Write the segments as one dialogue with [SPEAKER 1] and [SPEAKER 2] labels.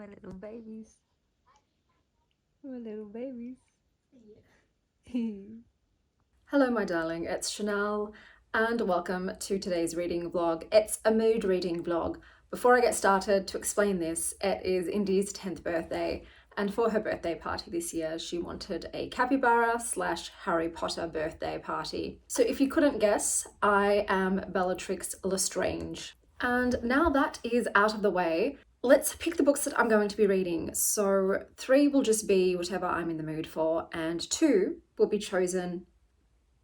[SPEAKER 1] my little babies. My little babies.
[SPEAKER 2] Hello my darling, it's Chanel and welcome to today's reading vlog. It's a mood reading vlog. Before I get started, to explain this, it is Indy's 10th birthday, and for her birthday party this year she wanted a capybara / Harry Potter birthday party. So if you couldn't guess, I am Bellatrix Lestrange. And now that is out of the way, let's pick the books that I'm going to be reading. So 3 will just be whatever I'm in the mood for, and 2 will be chosen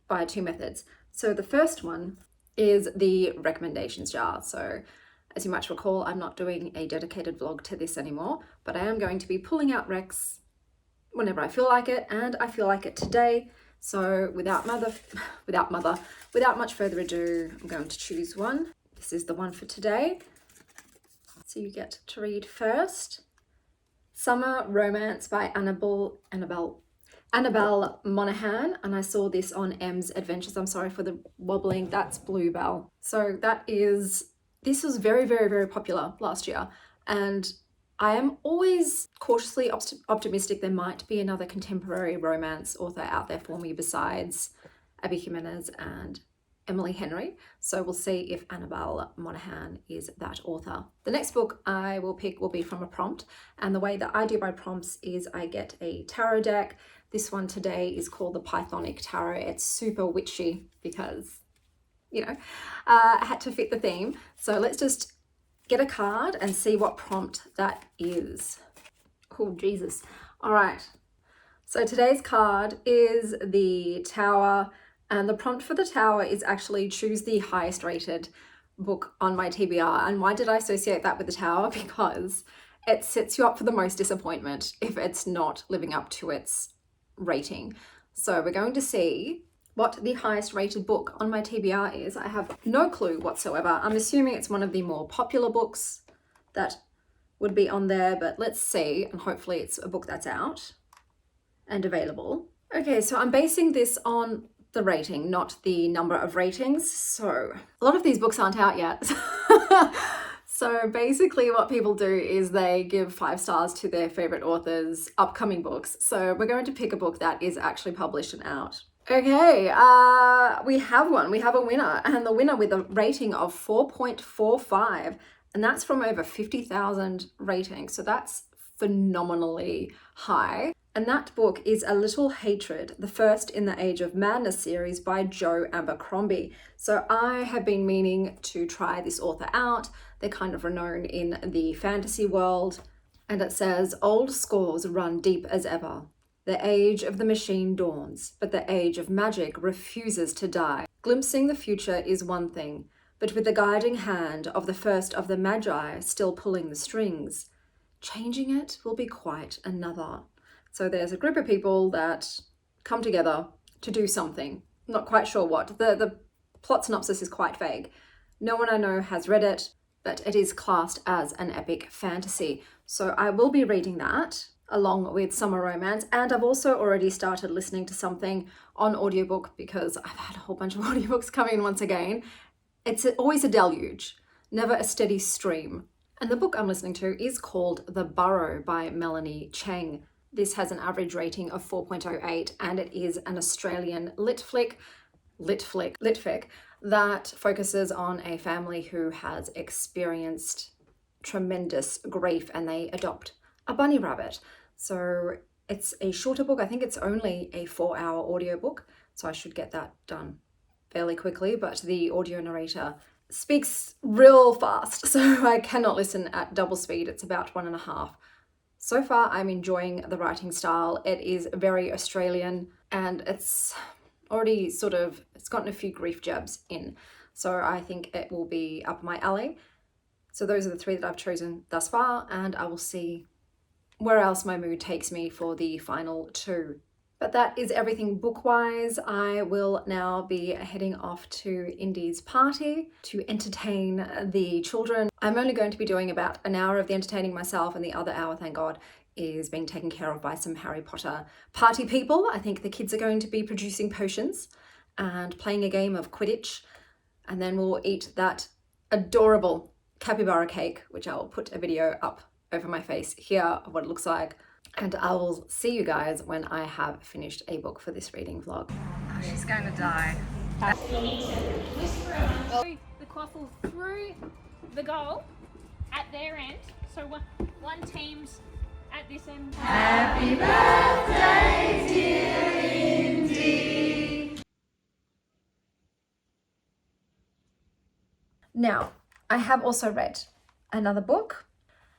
[SPEAKER 2] by 2 methods. So the first one is the recommendations jar. So as you might recall, I'm not doing a dedicated vlog to this anymore, but I am going to be pulling out recs whenever I feel like it, and I feel like it today. So without much further ado, I'm going to choose one. This is the one for today. So you get to read first. Summer Romance by Annabelle Monaghan, and I saw this on M's Adventures. I'm sorry for the wobbling, that's Bluebell. So this was very, very, very popular last year, and I am always cautiously optimistic there might be another contemporary romance author out there for me besides Abby Jimenez and Emily Henry. So we'll see if Annabelle Monaghan is that author. The next book I will pick will be from a prompt, and the way that I do my prompts is I get a tarot deck. This one today is called the Pythonic Tarot. It's super witchy because, you know, I had to fit the theme. So let's just get a card and see what prompt that is. Oh, Jesus. All right. So today's card is the Tower, and the prompt for the Tower is actually choose the highest rated book on my TBR. And why did I associate that with the Tower? Because it sets you up for the most disappointment if it's not living up to its rating. So we're going to see what the highest rated book on my TBR is. I have no clue whatsoever. I'm assuming it's one of the more popular books that would be on there, but let's see, and hopefully it's a book that's out and available. Okay, so I'm basing this on the rating, not the number of ratings. So a lot of these books aren't out yet. So basically what people do is they give 5 stars to their favorite author's upcoming books. So we're going to pick a book that is actually published and out. Okay, we have one. We have a winner, and the winner with a rating of 4.45, and that's from over 50,000 ratings. So that's phenomenally high. And that book is A Little Hatred, the first in the Age of Madness series by Jo Abercrombie. So I have been meaning to try this author out. They're kind of renowned in the fantasy world. And it says, old scores run deep as ever. The age of the machine dawns, but the age of magic refuses to die. Glimpsing the future is one thing, but with the guiding hand of the first of the Magi still pulling the strings, changing it will be quite another. So there's a group of people that come together to do something. Not quite sure what. The plot synopsis is quite vague. No one I know has read it, but it is classed as an epic fantasy. So I will be reading that along with Summer Romance, and I've also already started listening to something on audiobook because I've had a whole bunch of audiobooks come in once again. It's always a deluge, never a steady stream. And the book I'm listening to is called The Burrow by Melanie Cheng. This has an average rating of 4.08, and it is an Australian litfic that focuses on a family who has experienced tremendous grief and they adopt a bunny rabbit. So it's a shorter book. I think it's only a 4-hour audiobook, so I should get that done fairly quickly, but the audio narrator speaks real fast, so I cannot listen at double speed. It's about 1.5. So far, I'm enjoying the writing style. It is very Australian, and it's already it's gotten a few grief jabs in. So I think it will be up my alley. So those are the 3 that I've chosen thus far, and I will see where else my mood takes me for the final 2. But that is everything book-wise. I will now be heading off to Indy's party to entertain the children. I'm only going to be doing about an hour of the entertaining myself, and the other hour, thank God, is being taken care of by some Harry Potter party people. I think the kids are going to be producing potions and playing a game of Quidditch, and then we'll eat that adorable capybara cake, which I'll put a video up over my face here of what it looks like. And I will see you guys when I have finished a book for this reading vlog. Oh, she's going to die.
[SPEAKER 3] The quaffle through the goal at their end. So one team's at this end.
[SPEAKER 2] Happy birthday, dear Indy. Now, I have also read another book,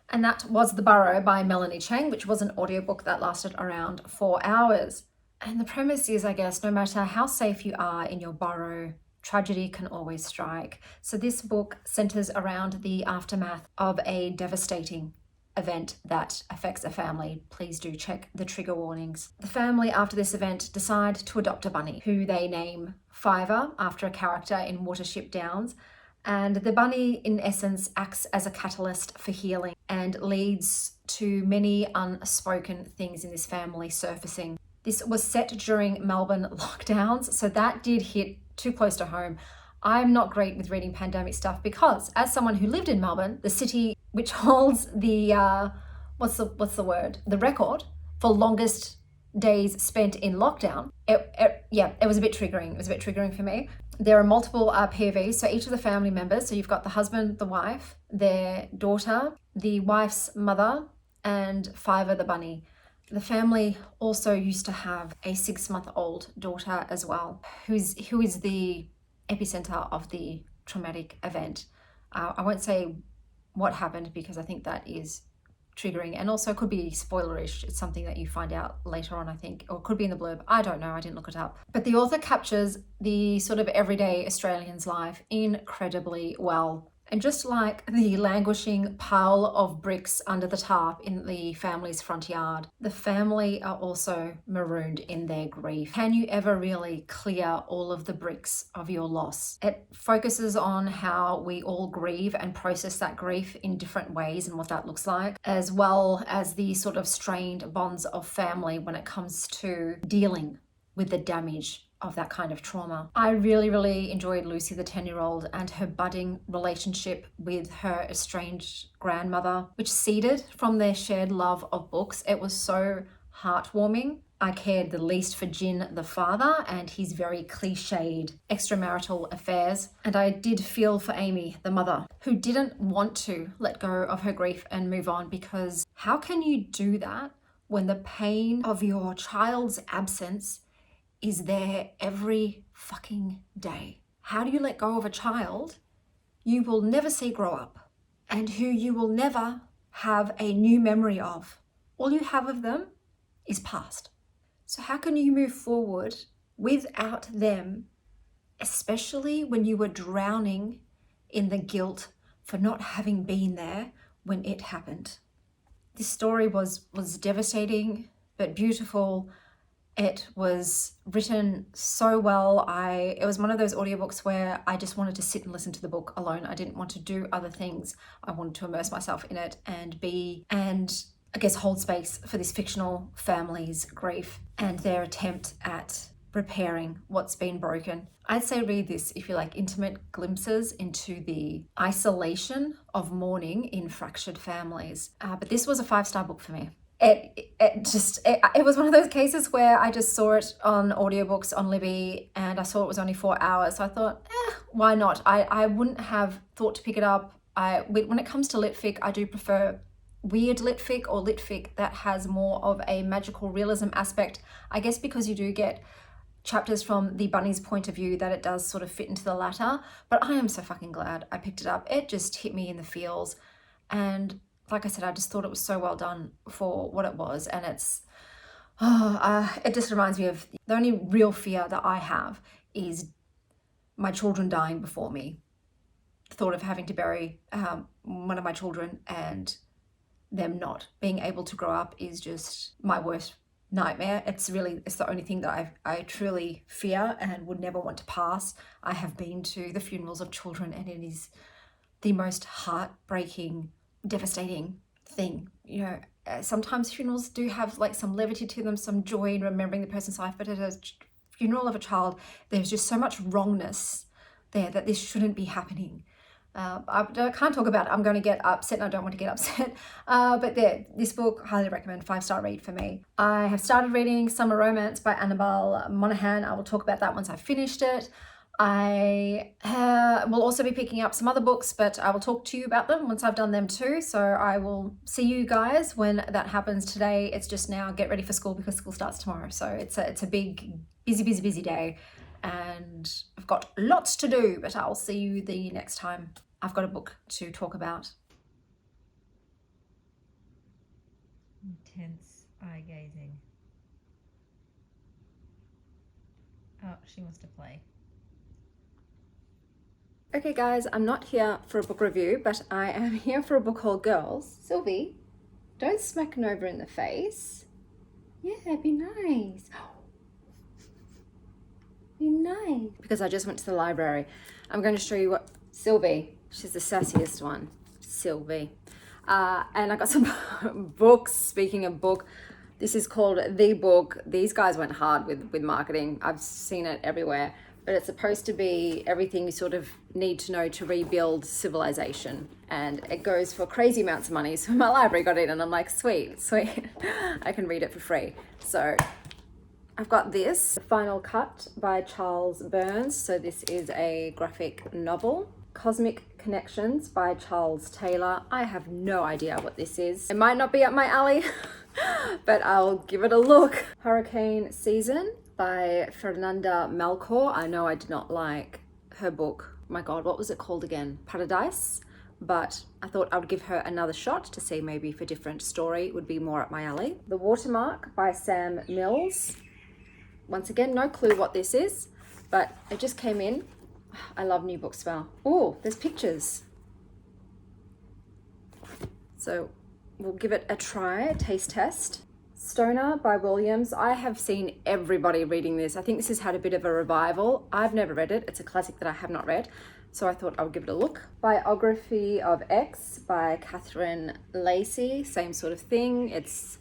[SPEAKER 2] and that was The Burrow by Melanie Cheng, which was an audiobook that lasted around 4 hours. And the premise is, I guess, no matter how safe you are in your burrow, tragedy can always strike. So this book centers around the aftermath of a devastating event that affects a family. Please do check the trigger warnings. The family after this event decide to adopt a bunny who they name Fiver after a character in Watership Downs. And the bunny, in essence, acts as a catalyst for healing and leads to many unspoken things in this family surfacing. This was set during Melbourne lockdowns, so that did hit too close to home. I'm not great with reading pandemic stuff because, as someone who lived in Melbourne, the city which holds the the record for longest days spent in lockdown, it was a bit triggering. It was a bit triggering for me. There are multiple POVs, so each of the family members, so you've got the husband, the wife, their daughter, the wife's mother, and Fiver the bunny. The family also used to have a 6-month-old daughter as well, who is the epicenter of the traumatic event. I won't say what happened because I think that is triggering and also could be spoilerish. It's something that you find out later on, I think, or could be in the blurb. I don't know, I didn't look it up. But the author captures the sort of everyday Australian's life incredibly well. And just like the languishing pile of bricks under the tarp in the family's front yard, the family are also marooned in their grief. Can you ever really clear all of the bricks of your loss? It focuses on how we all grieve and process that grief in different ways and what that looks like, as well as the sort of strained bonds of family when it comes to dealing with the damage of that kind of trauma. I really enjoyed Lucy, the 10-year-old, and her budding relationship with her estranged grandmother, which seeded from their shared love of books. It was so heartwarming. I cared the least for Jin, the father, and his very cliched extramarital affairs. And I did feel for Amy, the mother, who didn't want to let go of her grief and move on, because how can you do that when the pain of your child's absence is there every fucking day? How do you let go of a child you will never see grow up and who you will never have a new memory of? All you have of them is past. So how can you move forward without them, especially when you were drowning in the guilt for not having been there when it happened? This story was devastating but beautiful. It was written so well. It was one of those audiobooks where I just wanted to sit and listen to the book alone. I didn't want to do other things. I wanted to immerse myself in it and I guess hold space for this fictional family's grief and their attempt at repairing what's been broken. I'd say read this if you like intimate glimpses into the isolation of mourning in fractured families. But this was a 5-star book for me. It was one of those cases where I just saw it on audiobooks on Libby and I saw it was only 4 hours. So I thought, why not? I wouldn't have thought to pick it up. When it comes to litfic, I do prefer weird litfic or litfic that has more of a magical realism aspect. I guess because you do get chapters from the bunny's point of view that it does sort of fit into the latter. But I am so fucking glad I picked it up. It just hit me in the feels. And like I said, I just thought it was so well done for what it was. And it just reminds me of the only real fear that I have is my children dying before me. The thought of having to bury one of my children and them not being able to grow up is just my worst nightmare. It's the only thing that I truly fear and would never want to pass. I have been to the funerals of children and it is the most heartbreaking, devastating thing. You know, sometimes funerals do have like some levity to them, some joy in remembering the person's life, but at a funeral of a child, there's just so much wrongness there that this shouldn't be happening. I can't talk about it. I'm going to get upset and I don't want to get upset. But there, this book, highly recommend, 5-star read for me. I have started reading Summer Romance by Annabelle Monaghan. I will talk about that once I've finished it. I will also be picking up some other books, but I will talk to you about them once I've done them too. So I will see you guys when that happens. Today, it's just now get ready for school because school starts tomorrow. So it's a big, busy day. And I've got lots to do, but I'll see you the next time I've got a book to talk about.
[SPEAKER 1] Intense eye gazing. Oh, she wants to play.
[SPEAKER 2] Okay guys, I'm not here for a book review, but I am here for a book called Girls. Sylvie, don't smack Nova in the face. Yeah, be nice. Be nice. Because I just went to the library. I'm going to show you what Sylvie, she's the sassiest one. Sylvie. And I got some books. Speaking of book, this is called The Book. These guys went hard with marketing. I've seen it everywhere. But it's supposed to be everything you sort of need to know to rebuild civilization. And it goes for crazy amounts of money. So my library got it and I'm like, sweet. I can read it for free. So I've got this, The Final Cut by Charles Burns. So this is a graphic novel. Cosmic Connections by Charles Taylor. I have no idea what this is. It might not be up my alley, but I'll give it a look. Hurricane Season by Fernanda Melchor. I know I did not like her book. My God, what was it called again? Paradise? But I thought I would give her another shot to see maybe if a different story would be more up my alley. The Watermark by Sam Mills. Once again, no clue what this is, but it just came in. I love new book smell. Oh, there's pictures. So we'll give it a try, taste test. Stoner by Williams. I have seen everybody reading this. I think this has had a bit of a revival. I've never read it. It's a classic that I have not read. So I thought I would give it a look. Biography of X by Catherine Lacey. Same sort of thing. It's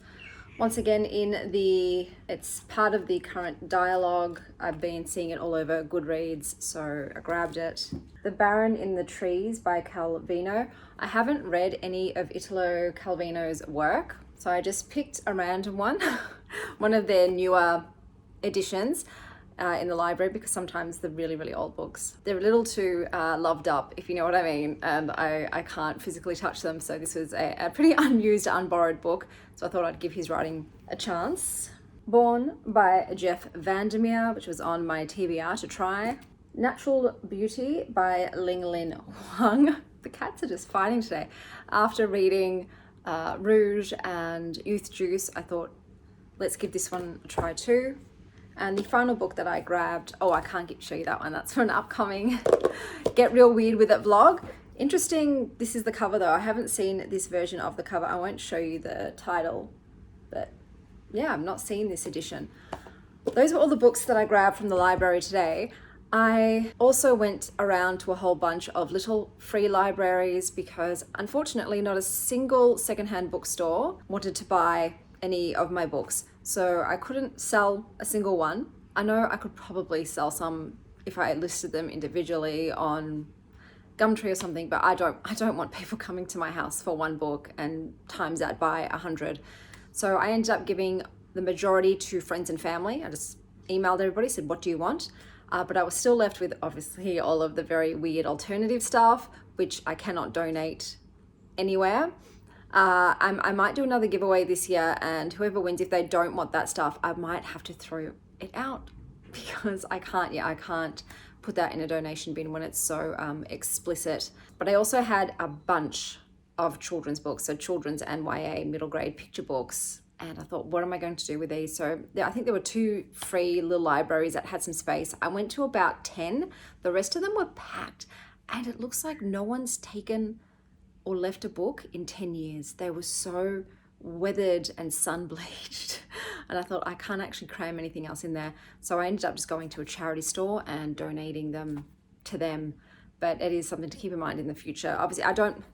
[SPEAKER 2] once again it's part of the current dialogue. I've been seeing it all over Goodreads, so I grabbed it. The Baron in the Trees by Calvino. I haven't read any of Italo Calvino's work, so I just picked a random one, one of their newer editions in the library, because sometimes the really old books, they're a little too loved up, if you know what I mean, and I can't physically touch them. So this was a pretty unused, unborrowed book, so I thought I'd give his writing a chance. Born by Jeff Vandermeer, which was on my TBR to try. Natural Beauty by Ling Lin Huang. The cats are just fighting today. After reading Rouge and Youth Juice, I thought, let's give this one a try too. And the final book that I grabbed, oh, I can't show you that one. That's for an upcoming Get Real Weird With It vlog. Interesting, this is the cover though. I haven't seen this version of the cover. I won't show you the title, but yeah, I've not seen this edition. Those were all the books that I grabbed from the library today. I also went around to a whole bunch of little free libraries because unfortunately not a single secondhand bookstore wanted to buy any of my books. So I couldn't sell a single one. I know I could probably sell some if I listed them individually on Gumtree or something, but I don't want people coming to my house for one book and times that by 100. So I ended up giving the majority to friends and family. I just emailed everybody, said, what do you want? But I was still left with obviously all of the very weird alternative stuff, which I cannot donate anywhere. I might do another giveaway this year, and whoever wins, if they don't want that stuff, I might have to throw it out because I can't put that in a donation bin when it's so explicit. But I also had a bunch of children's books, so children's and YA middle grade picture books. And I thought, what am I going to do with these? So I think there were 2 free little libraries that had some space. I went to about 10. The rest of them were packed. And it looks like no one's taken or left a book in 10 years. They were so weathered and sun bleached. And I thought, I can't actually cram anything else in there. So I ended up just going to a charity store and donating them to them. But it is something to keep in mind in the future. Obviously,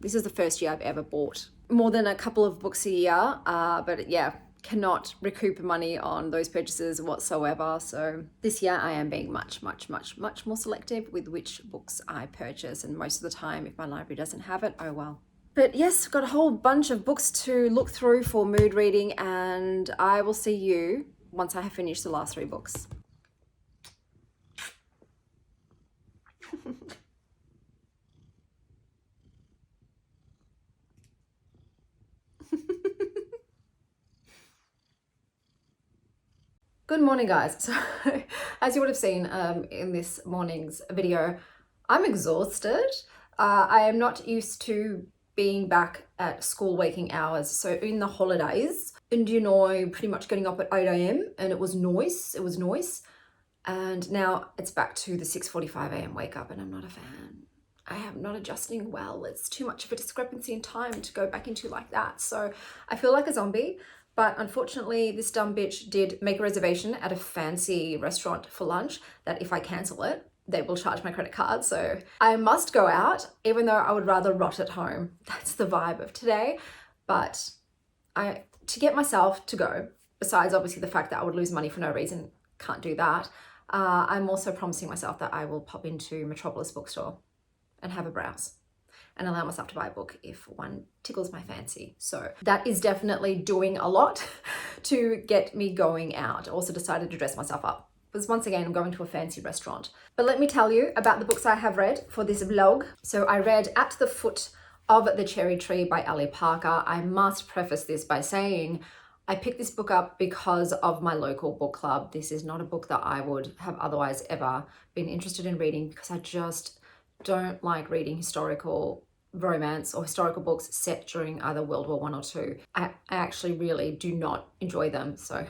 [SPEAKER 2] this is the first year I've ever bought more than a couple of books a year. But yeah, cannot recoup money on those purchases whatsoever. So this year I am being much more selective with which books I purchase, and most of the time if my library doesn't have it, oh well. But yes, got a whole bunch of books to look through for mood reading, and I will see you once I have finished the last 3 books. Good morning, guys. So as you would have seen in this morning's video, I'm exhausted. I am not used to being back at school waking hours. So in the holidays, and pretty much getting up at 8 a.m. and it was noise. And now it's back to the 6:45 a.m. wake up, and I'm not a fan. I am not adjusting well. It's too much of a discrepancy in time to go back into like that. So I feel like a zombie. But unfortunately, this dumb bitch did make a reservation at a fancy restaurant for lunch that if I cancel it, they will charge my credit card. So I must go out, even though I would rather rot at home. That's the vibe of today. But to get myself to go, besides obviously the fact that I would lose money for no reason, can't do that, I'm also promising myself that I will pop into Metropolis bookstore and have a browse and allow myself to buy a book if one tickles my fancy. So that is definitely doing a lot to get me going out. Also decided to dress myself up, because once again, I'm going to a fancy restaurant. But let me tell you about the books I have read for this vlog. So I read At the Foot of the Cherry Tree by Ali Parker. I must preface this by saying I picked this book up because of my local book club. This is not a book that I would have otherwise ever been interested in reading, because I just don't like reading historical romance or historical books set during either World War I or II. I actually really do not enjoy them, so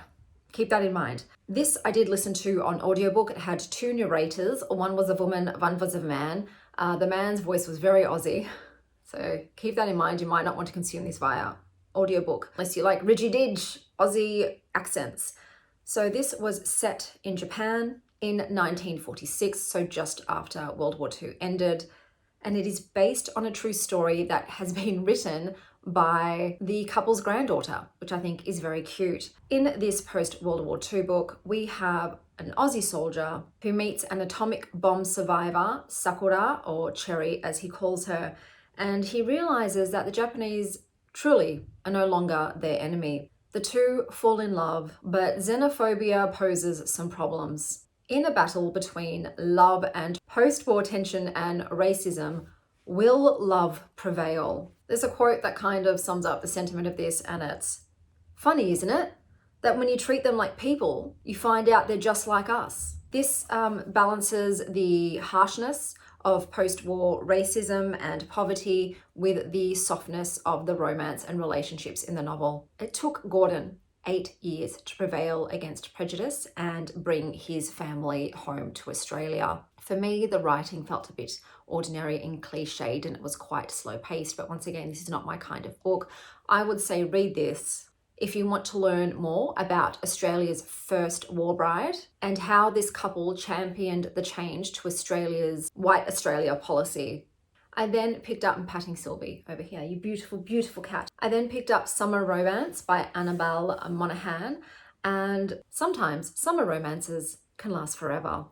[SPEAKER 2] keep that in mind. This I did listen to on audiobook. It had 2 narrators. One was a woman, one was a man. The man's voice was very Aussie, so keep that in mind. You might not want to consume this via audiobook unless you like ridgy-didge Aussie accents. So this was set in Japan in 1946, so just after World War II ended, and it is based on a true story that has been written by the couple's granddaughter, which I think is very cute. In this post-World War II book, we have an Aussie soldier who meets an atomic bomb survivor, Sakura, or Cherry as he calls her, and he realizes that the Japanese truly are no longer their enemy. The two fall in love, but xenophobia poses some problems. In a battle between love and post-war tension and racism, will love prevail? There's a quote that kind of sums up the sentiment of this, and it's funny, isn't it? That when you treat them like people, you find out they're just like us. This balances the harshness of post-war racism and poverty with the softness of the romance and relationships in the novel. It took Gordon 8 years to prevail against prejudice and bring his family home to Australia. For me, the writing felt a bit ordinary and cliched, and it was quite slow paced, but once again, this is not my kind of book. I would say read this if you want to learn more about Australia's first war bride and how this couple championed the change to Australia's White Australia policy. I then picked up, I'm patting Sylvie over here, you beautiful, beautiful cat. I then picked up Summer Romance by Annabelle Monaghan, and sometimes summer romances can last forever.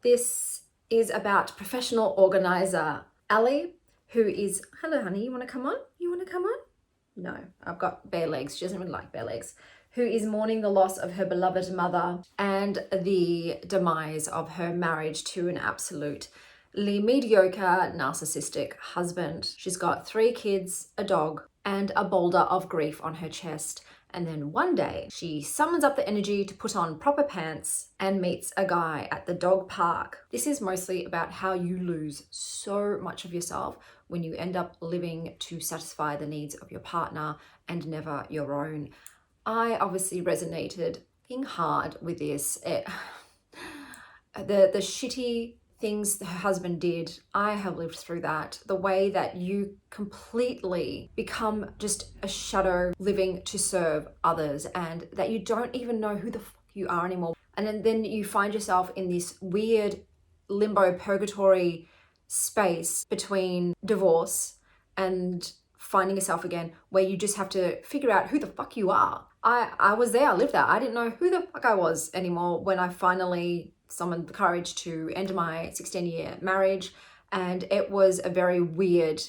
[SPEAKER 2] This is about professional organizer Ali, who is, hello honey, you want to come on? You want to come on? No, I've got bare legs. She doesn't really like bare legs. Who is mourning the loss of her beloved mother and the demise of her marriage to an absolutely mediocre, narcissistic husband. She's got 3 kids, a dog, and a boulder of grief on her chest. And then one day she summons up the energy to put on proper pants and meets a guy at the dog park. This is mostly about how you lose so much of yourself when you end up living to satisfy the needs of your partner and never your own. I obviously resonated hard with this. The shitty things her husband did, I have lived through that. The way that you completely become just a shadow living to serve others, and that you don't even know who the fuck you are anymore. And then you find yourself in this weird limbo purgatory space between divorce and finding yourself again, where you just have to figure out who the fuck you are. I was there, I lived there. I didn't know who the fuck I was anymore when I finally summoned the courage to end my 16-year marriage. And it was a very weird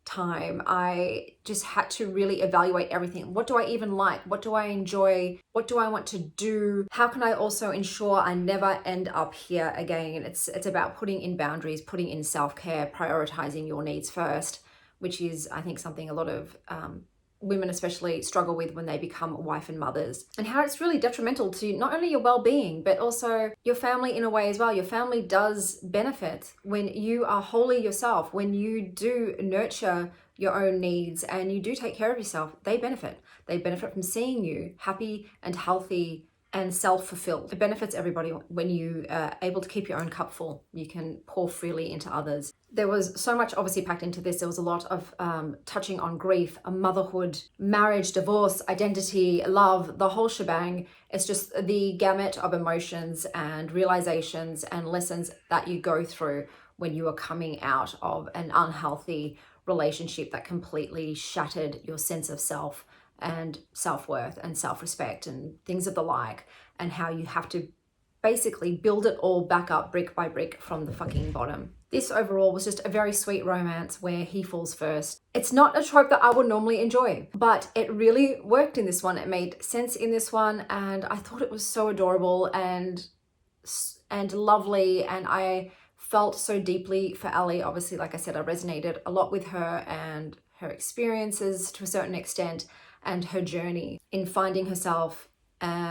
[SPEAKER 2] time. I just had to really evaluate everything. What do I even like? What do I enjoy? What do I want to do? How can I also ensure I never end up here again? It's about putting in boundaries, putting in self-care, prioritizing your needs first, which is, I think, something a lot of women especially struggle with when they become wife and mothers, and how it's really detrimental to not only your well-being but also your family in a way as well. Your family does benefit when you are wholly yourself, when you do nurture your own needs and you do take care of yourself. They benefit from seeing you happy and healthy and self-fulfilled. It benefits everybody when you are able to keep your own cup full. You can pour freely into others. There was so much obviously packed into this. There was a lot of touching on grief, motherhood, marriage, divorce, identity, love, the whole shebang. It's just the gamut of emotions and realizations and lessons that you go through when you are coming out of an unhealthy relationship that completely shattered your sense of self and self-worth and self-respect and things of the like, and how you have to basically build it all back up brick by brick from the fucking bottom. This overall was just a very sweet romance where he falls first. It's not a trope that I would normally enjoy, but it really worked in this one. It made sense in this one, and I thought it was so adorable and lovely, and I felt so deeply for Ali. Obviously, like I said, I resonated a lot with her and her experiences to a certain extent, and her journey in finding herself,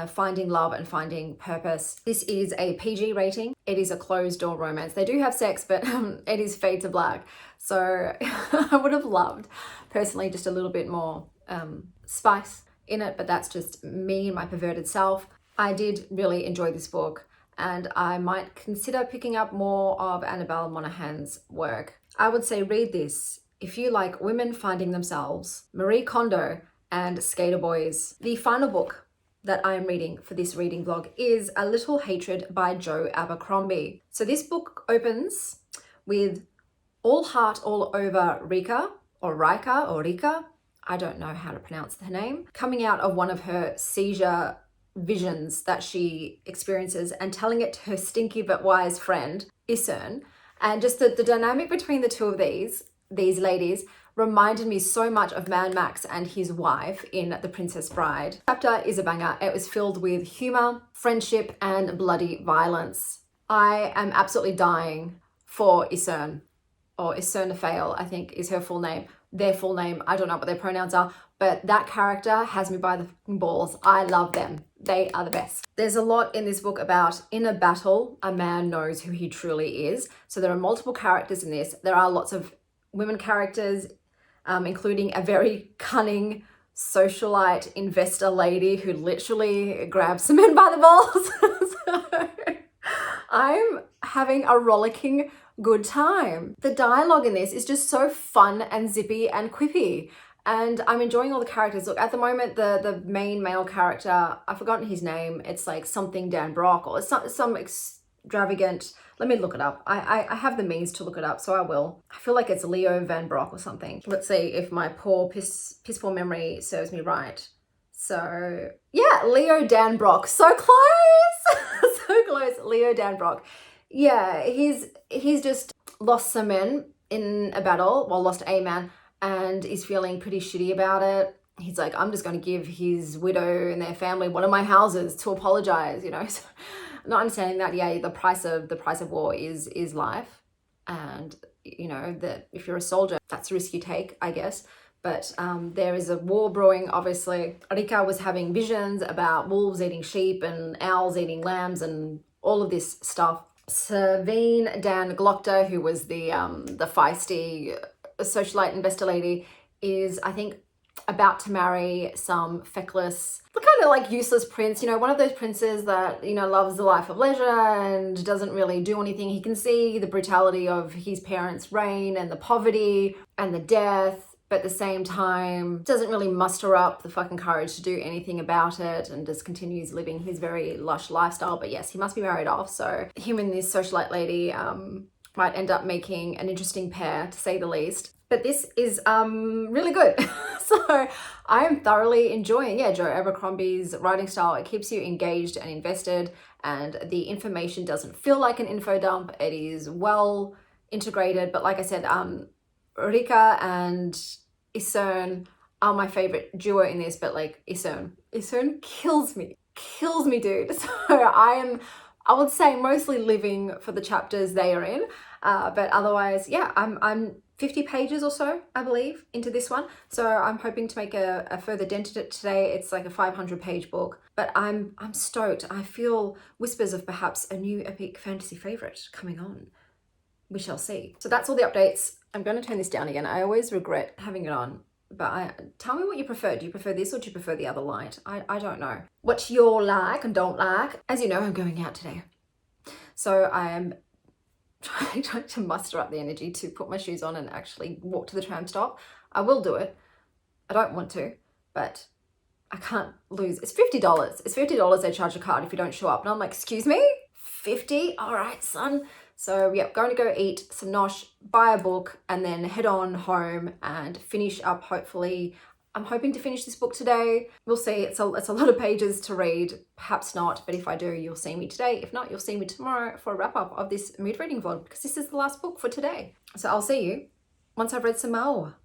[SPEAKER 2] finding love and finding purpose. This is a PG rating. It is a closed door romance. They do have sex, but it is fade to black. So I would have loved personally just a little bit more spice in it, but that's just me and my perverted self. I did really enjoy this book, and I might consider picking up more of Annabelle Monaghan's work. I would say read this if you like women finding themselves, Marie Kondo, and Skater Boys. The final book that I am reading for this reading vlog is A Little Hatred by Jo Abercrombie. So this book opens with All Heart All Over Rika, or Rika, or Rika, I don't know how to pronounce her name, coming out of one of her seizure visions that she experiences and telling it to her stinky but wise friend, Isern. And just the dynamic between the two of these ladies reminded me so much of Mad Max and his wife in The Princess Bride. The chapter is a banger. It was filled with humor, friendship, and bloody violence. I am absolutely dying for Isern, or Isern, I think is her full name. Their full name, I don't know what their pronouns are, but that character has me by the balls. I love them. They are the best. There's a lot in this book about, in a battle, a man knows who he truly is. So there are multiple characters in this. There are lots of women characters, including a very cunning socialite investor lady who literally grabs some men by the balls. So I'm having a rollicking good time. The dialogue in this is just so fun and zippy and quippy, and I'm enjoying all the characters. Look, at the moment, the main male character, I've forgotten his name. It's like something Dan Brock, or it's some extravagant. Let me look it up. I have the means to look it up, so I will. I feel like it's Leo Van Brock or something. Let's see if my poor piss poor memory serves me right. So yeah, Leo Dan Brock. So close. So close. Leo Dan Brock. Yeah, he's just lost some men in a battle, well, lost a man, and is feeling pretty shitty about it. He's like, I'm just going to give his widow and their family one of my houses to apologize, you know. So, not understanding that, yeah, the price of war is life, and you know that if you're a soldier, that's a risk you take, I guess. But there is a war brewing, obviously. Rika was having visions about wolves eating sheep and owls eating lambs and all of this stuff. Savine Dan Glockter, who was the feisty socialite investor lady, is, I think, about to marry some feckless, kind of like useless prince, you know, one of those princes that, you know, loves the life of leisure and doesn't really do anything. He can see the brutality of his parents' reign and the poverty and the death, but at the same time doesn't really muster up the fucking courage to do anything about it and just continues living his very lush lifestyle. But yes, he must be married off, so him and this socialite lady might end up making an interesting pair, to say the least. but this is really good. So I am thoroughly enjoying, yeah, Joe Abercrombie's writing style. It keeps you engaged and invested, and the information doesn't feel like an info dump. It is well integrated, but like I said, Rika and Isern are my favorite duo in this, but like Isern kills me, dude. So I would say mostly living for the chapters they are in, but otherwise, yeah, I'm 50 pages or so, I believe, into this one. So I'm hoping to make a further dent in it today. It's like a 500-page book, but I'm stoked. I feel whispers of perhaps a new epic fantasy favorite coming on. We shall see. So that's all the updates. I'm going to turn this down again. I always regret having it on, but tell me what you prefer. Do you prefer this or do you prefer the other light? I don't know. What you're like and don't like. As you know, I'm going out today. So I am trying to muster up the energy to put my shoes on and actually walk to the tram stop. I will do it. I don't want to, but I can't lose. It's $50. It's $50 they charge a card if you don't show up. And I'm like, excuse me? 50? All right, son. So yeah, going to go eat some nosh, buy a book, and then head on home and finish up, hopefully. I'm hoping to finish this book today. We'll see. It's a lot of pages to read. Perhaps not, but if I do, you'll see me today. If not, you'll see me tomorrow for a wrap-up of this mood reading vlog, because this is the last book for today. So I'll see you once I've read some more.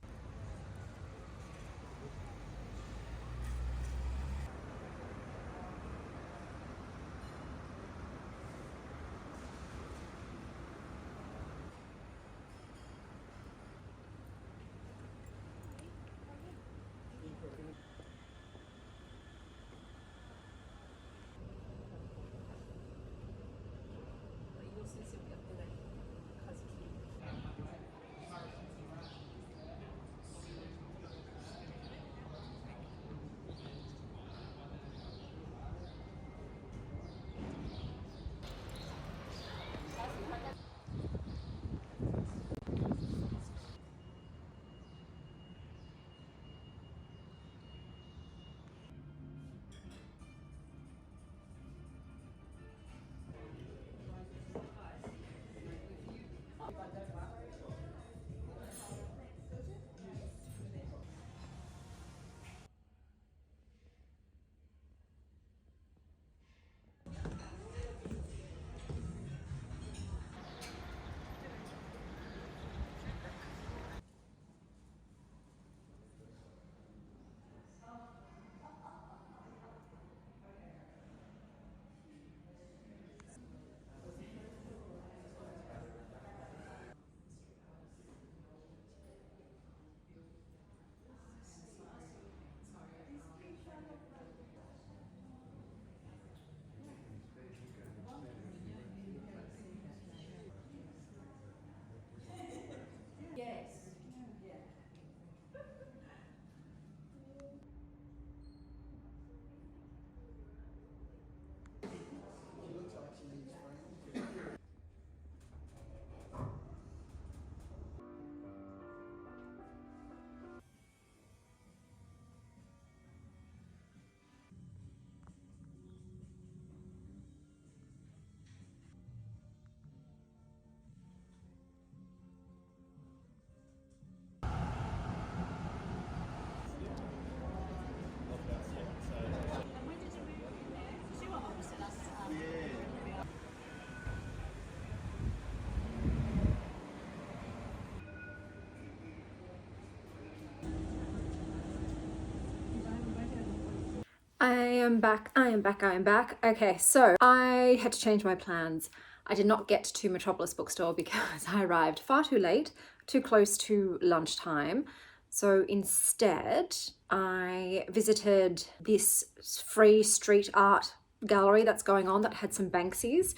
[SPEAKER 2] I am back. Okay, so I had to change my plans. I did not get to Metropolis Bookstore because I arrived far too late, too close to lunchtime. So instead, I visited this free street art gallery that's going on that had some Banksies.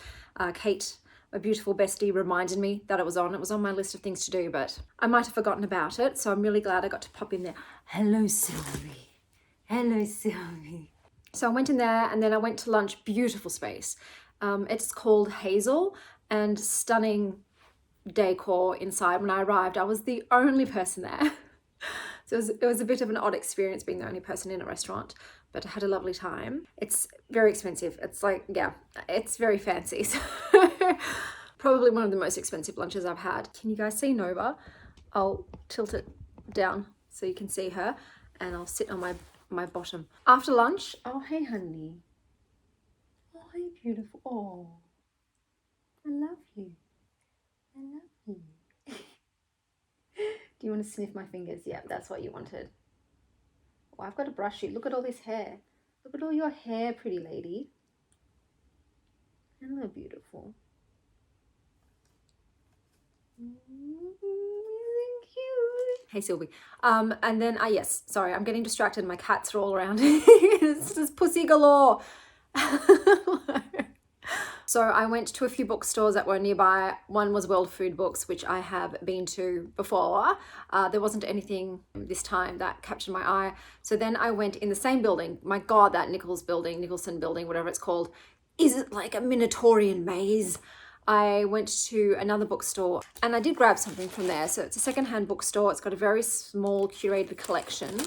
[SPEAKER 2] Kate, my beautiful bestie, reminded me that it was on. It was on my list of things to do, but I might have forgotten about it. So I'm really glad I got to pop in there. Hello, Sylvie. Hello, Sylvie. So I went in there and then I went to lunch. Beautiful space. It's called Hazel, and stunning decor inside. When I arrived, I was the only person there. So it was a bit of an odd experience being the only person in a restaurant, but I had a lovely time. It's very expensive. It's like, yeah, it's very fancy. So probably one of the most expensive lunches I've had. Can you guys see Nova? I'll tilt it down so you can see her, and I'll sit on my bottom. After lunch, oh, hey, honey. Oh, hey, beautiful. Oh, I love you. I love you. Do you want to sniff my fingers? Yeah, that's what you wanted. Oh, I've got to brush you. Look at all this hair. Look at all your hair, pretty lady. Hello, beautiful. Hey, Sylvie. And then, yes, sorry, I'm getting distracted. My cats are all around. It's just pussy galore. So I went to a few bookstores that were nearby. One was World Food Books, which I have been to before. There wasn't anything this time that captured my eye. So then I went in the same building. My God, that Nicholson building, whatever it's called. Is it like a Minotaurian maze? I went to another bookstore and I did grab something from there. So it's a secondhand bookstore. It's got a very small curated collection.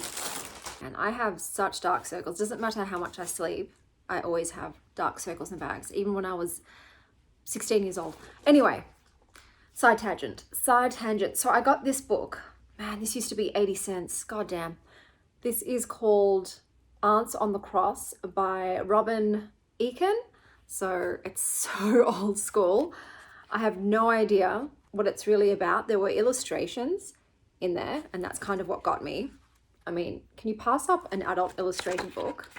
[SPEAKER 2] And I have such dark circles. Doesn't matter how much I sleep. I always have dark circles and bags, even when I was 16 years old. Anyway, side tangent. So I got this book. Man, this used to be 80 cents. God damn. This is called Aunts on the Cross by Robin Eakin. So it's so old school. I have no idea what it's really about. There were illustrations in there, and that's kind of what got me. I mean, can you pass up an adult illustrated book?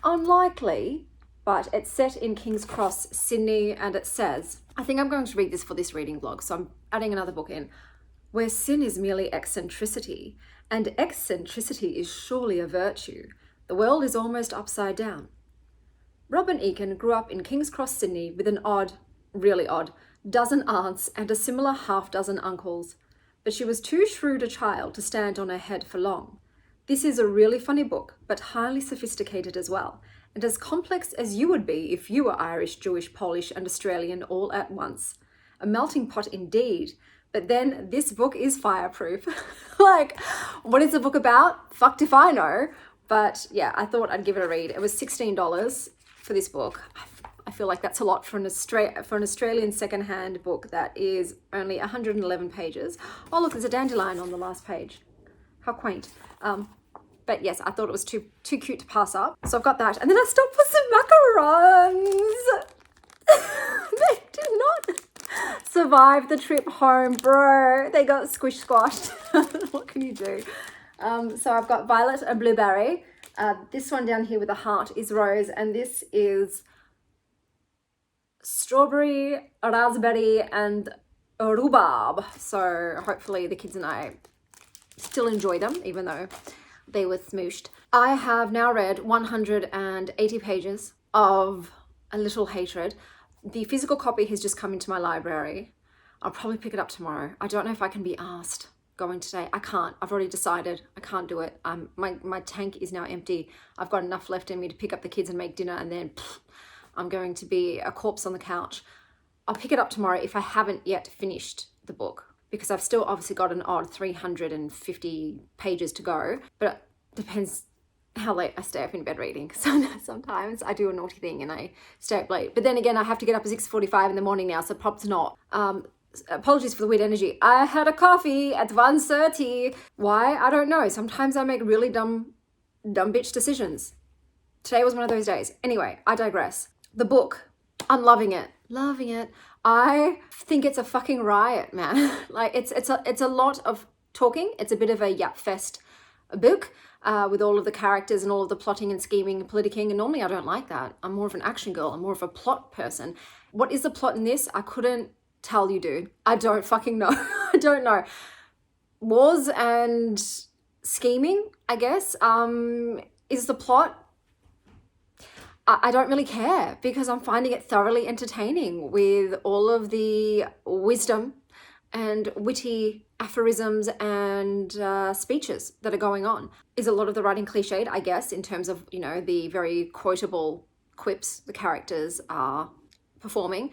[SPEAKER 2] Unlikely, but it's set in King's Cross, Sydney, and it says, I think I'm going to read this for this reading vlog, so I'm adding another book in, where sin is merely eccentricity, and eccentricity is surely a virtue. The world is almost upside down. Robin Eakin grew up in King's Cross, Sydney, with an odd, really odd, dozen aunts and a similar half-dozen uncles, but she was too shrewd a child to stand on her head for long. This is a really funny book, but highly sophisticated as well, and as complex as you would be if you were Irish, Jewish, Polish, and Australian all at once. A melting pot indeed, but then this book is fireproof. Like, what is the book about? Fucked if I know. But yeah, I thought I'd give it a read. It was $16 for this book. I feel like that's a lot for an Australian secondhand book that is only 111 pages. Oh look, there's a dandelion on the last page. How quaint. But yes, I thought it was too cute to pass up. So I've got that. And then I stopped for some macarons. They did not survive the trip home, bro. They got squashed. What can you do? So I've got violet and blueberry. This one down here with a heart is rose. And this is strawberry, raspberry, and rhubarb. So hopefully the kids and I still enjoy them, even though they were smooshed. I have now read 180 pages of A Little Hatred. The physical copy has just come into my library. I'll probably pick it up tomorrow. I don't know if I can be asked going today. I can't. I've already decided I can't do it. My tank is now empty. I've got enough left in me to pick up the kids and make dinner, and then I'm going to be a corpse on the couch. I'll pick it up tomorrow if I haven't yet finished the book, because I've still obviously got an odd 350 pages to go, but it depends how late I stay up in bed reading. Sometimes I do a naughty thing and I stay up late, but then again I have to get up at 6:45 in the morning now, so prob's not. Apologies for the weird energy. I had a coffee at 1:30. Why? I don't know. Sometimes I make really dumb bitch decisions. Today was one of those days. Anyway, I digress. The book, I'm loving it. Loving it. I think it's a fucking riot, man. Like it's a lot of talking. It's a bit of a yap fest book with all of the characters and all of the plotting and scheming and politicking. And normally I don't like that. I'm more of an action girl. I'm more of a plot person. What is the plot in this? I couldn't tell you, dude. I don't fucking know. I don't know. Wars and scheming, I guess, is the plot. I don't really care because I'm finding it thoroughly entertaining with all of the wisdom and witty aphorisms and speeches that are going on. Is a lot of the writing cliched, I guess, in terms of, you know, the very quotable quips the characters are performing.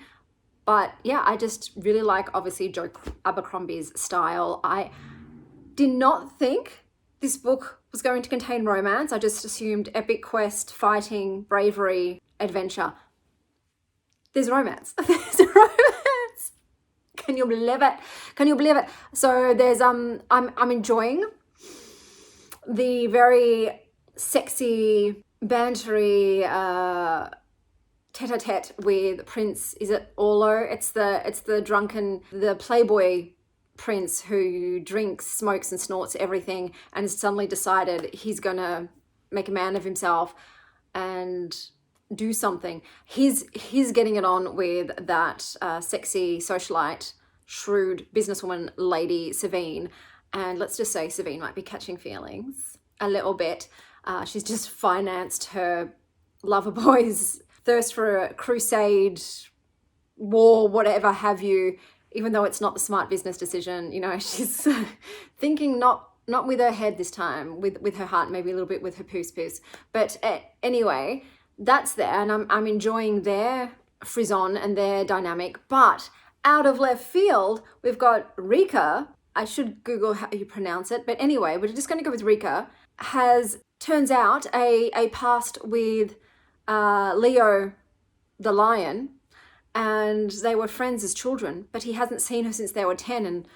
[SPEAKER 2] But yeah, I just really like, obviously, Joe Abercrombie's style. I did not think this book was going to contain romance. I just assumed epic quest, fighting, bravery, adventure. There's romance. There's romance. Can you believe it? Can you believe it? So there's I'm enjoying the very sexy, bantery tete-a-tete with Prince. Is it Orlo? It's the drunken, the playboy prince who drinks, smokes and snorts everything and has suddenly decided he's gonna make a man of himself and do something. He's getting it on with that sexy socialite, shrewd businesswoman lady Savine, and let's just say Savine might be catching feelings a little bit. She's just financed her lover boy's thirst for a crusade, war, whatever have you, even though it's not the smart business decision. You know, she's thinking not with her head this time, with her heart, maybe a little bit with her poos. But anyway, that's there, and I'm enjoying their frisson and their dynamic. But out of left field, we've got Rika. I should Google how you pronounce it, but anyway, we're just going to go with Rika. Turns out a past with Leo the lion, and they were friends as children, but he hasn't seen her since they were 10, and